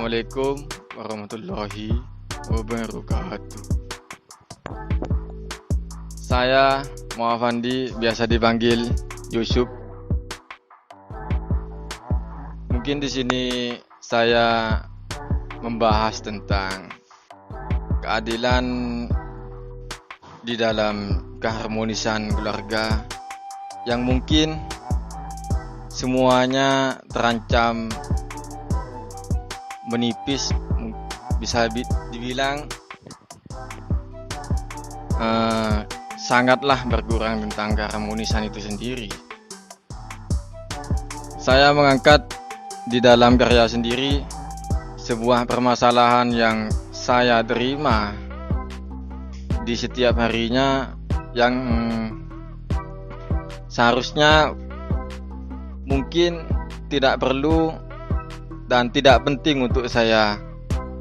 Assalamualaikum warahmatullahi wabarakatuh. Saya Muhammad Fandi, biasa dipanggil Yusuf. Mungkin di sini saya membahas tentang keadilan di dalam keharmonisan keluarga yang mungkin semuanya terancam menipis, bisa dibilang sangatlah berkurang tentang keharmonisan itu sendiri. Saya mengangkat di dalam karya sendiri sebuah permasalahan yang saya terima di setiap harinya, yang seharusnya mungkin tidak perlu dan tidak penting untuk saya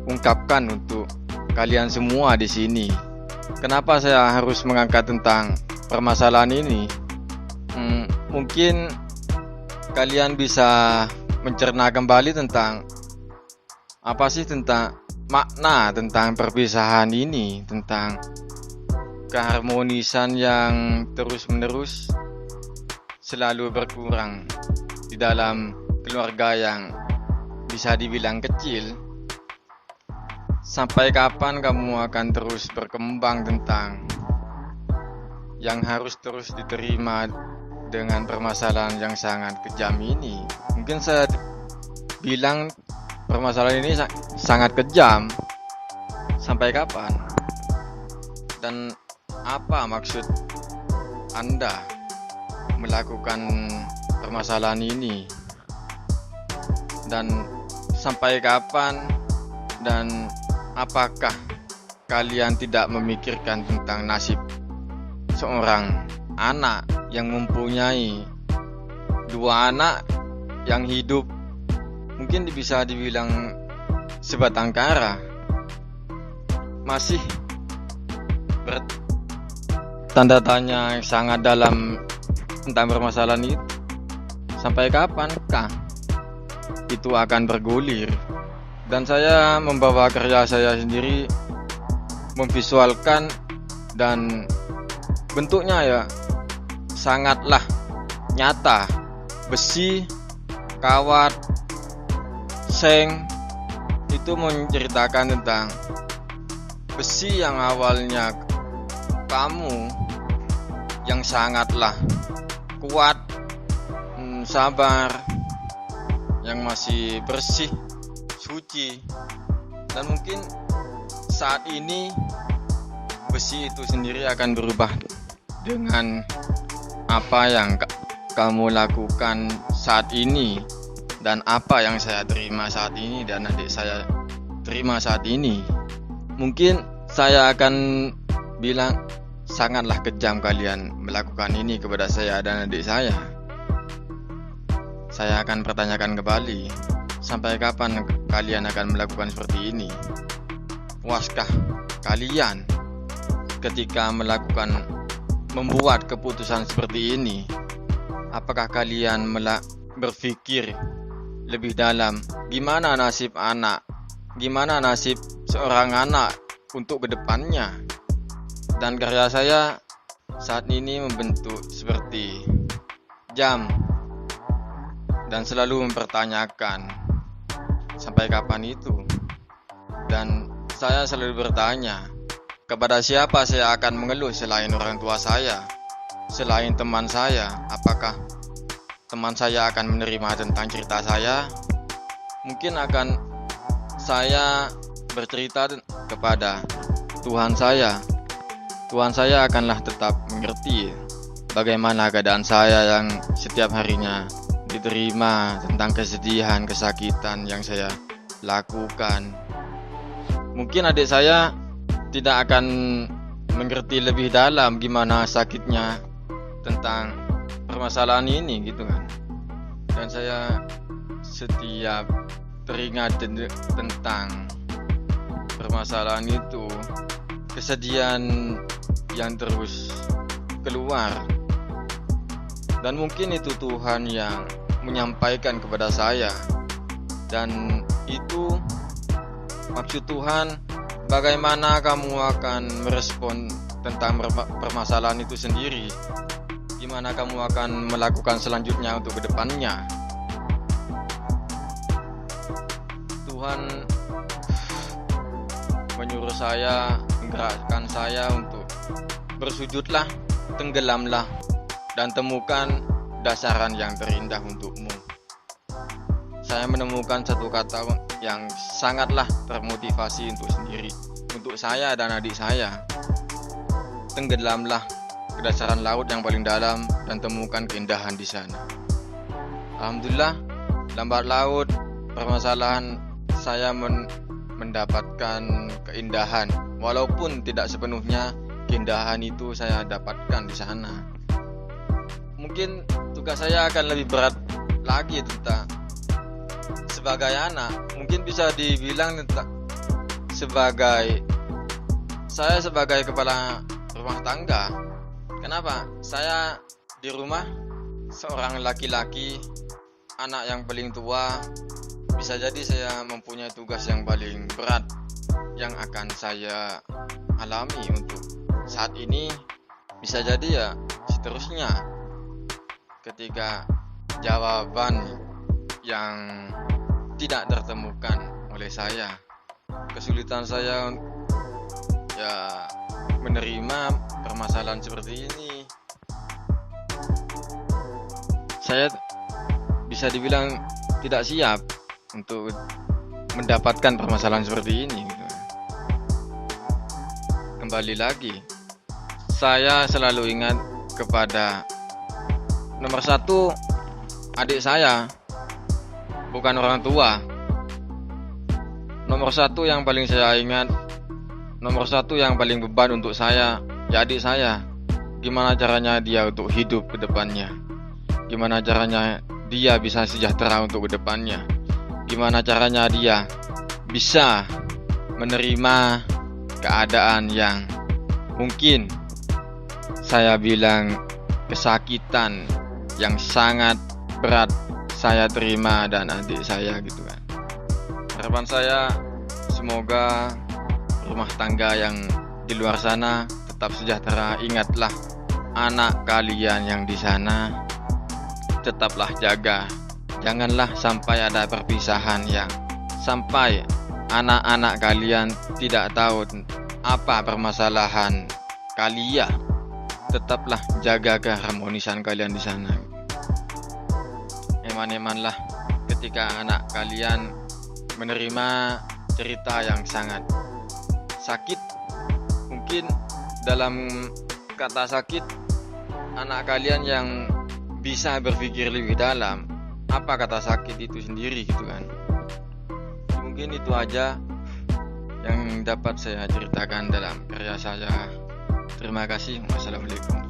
ungkapkan untuk kalian semua di sini. Kenapa saya harus mengangkat tentang permasalahan ini? Mungkin kalian bisa mencerna kembali tentang apa sih tentang makna tentang perpisahan ini, tentang keharmonisan yang terus-menerus selalu berkurang di dalam keluarga yang bisa dibilang kecil. Sampai kapan kamu akan terus berkembang tentang yang harus terus diterima dengan permasalahan yang sangat kejam ini? Mungkin saya bilang permasalahan ini sangat kejam. Sampai kapan? Dan apa maksud Anda melakukan permasalahan ini? Dan sampai kapan, dan apakah kalian tidak memikirkan tentang nasib seorang anak yang mempunyai dua anak yang hidup mungkin bisa dibilang sebatang kara, masih bertanda tanya yang sangat dalam tentang permasalahan itu? Sampai kapankah itu akan bergulir? Dan saya membawa karya saya sendiri, memvisualkan, dan bentuknya ya sangatlah nyata. Besi, kawat, seng, itu menceritakan tentang besi yang awalnya kamu yang sangatlah kuat, sabar, yang masih bersih, suci, dan mungkin saat ini besi itu sendiri akan berubah dengan apa yang kamu lakukan saat ini, dan apa yang saya terima saat ini dan adik saya terima saat ini. Mungkin saya akan bilang sangatlah kejam kalian melakukan ini kepada saya dan adik saya. Saya akan pertanyakan kembali, sampai kapan kalian akan melakukan seperti ini? Puaskah kalian ketika membuat keputusan seperti ini? Apakah kalian berpikir lebih dalam gimana nasib anak, gimana nasib seorang anak untuk kedepannya? Dan karya saya saat ini membentuk seperti jam dan selalu mempertanyakan sampai kapan itu. Dan saya selalu bertanya, kepada siapa saya akan mengeluh selain orang tua saya, selain teman saya? Apakah teman saya akan menerima tentang cerita saya? Mungkin akan saya bercerita kepada Tuhan saya. Tuhan saya akanlah tetap mengerti bagaimana keadaan saya yang setiap harinya diterima tentang kesedihan, kesakitan yang saya lakukan. Mungkin adik saya tidak akan mengerti lebih dalam gimana sakitnya tentang permasalahan ini, gitu kan. Dan saya setiap teringat tentang permasalahan itu, kesedihan yang terus keluar. Dan mungkin itu Tuhan yang menyampaikan kepada saya, dan itu Maksud Tuhan, bagaimana kamu akan merespon tentang permasalahan itu sendiri? Gimana kamu akan melakukan selanjutnya untuk kedepannya? Tuhan menyuruh saya, menggerakkan saya untuk bersujudlah, tenggelamlah, dan temukan dasaran yang terindah untukmu. Saya menemukan satu kata yang sangatlah termotivasi untuk saya dan adik saya. Tenggelamlah ke dasaran laut yang paling dalam dan temukan keindahan di sana. Alhamdulillah, lambat laut permasalahan saya mendapatkan keindahan, walaupun tidak sepenuhnya keindahan itu saya dapatkan di sana. Mungkin tugas saya akan lebih berat lagi tentang sebagai anak, mungkin bisa dibilang saya sebagai kepala rumah tangga. Kenapa? Saya di rumah seorang laki-laki, anak yang paling tua. Bisa jadi saya mempunyai tugas yang paling berat yang akan saya alami untuk saat ini. Bisa jadi ya seterusnya, ketika jawaban yang tidak tertemukan oleh saya, kesulitan saya ya menerima permasalahan seperti ini. Saya bisa dibilang tidak siap untuk mendapatkan permasalahan seperti ini. Kembali lagi, saya selalu ingat kepada nomor satu, adik saya, bukan orang tua. Nomor satu yang paling saya ingat, nomor satu yang paling beban untuk saya, ya adik saya. Gimana caranya dia untuk hidup ke depannya? Gimana caranya dia bisa sejahtera untuk ke depannya? Gimana caranya dia bisa menerima keadaan yang mungkin saya bilang kesakitan yang sangat berat saya terima dan adik saya gitu kan. Harapan saya semoga rumah tangga yang di luar sana tetap sejahtera. Ingatlah anak kalian yang di sana, tetaplah jaga. Janganlah sampai ada perpisahan yang sampai anak-anak kalian tidak tahu apa permasalahan kalian. Tetaplah jaga keharmonisan kalian di sana. Eman-emanlah ketika anak kalian menerima cerita yang sangat sakit. Mungkin dalam kata sakit, anak kalian yang bisa berpikir lebih dalam apa kata sakit itu sendiri gitu kan. Mungkin itu aja yang dapat saya ceritakan dalam karya saya. Terima kasih. Wassalamualaikum.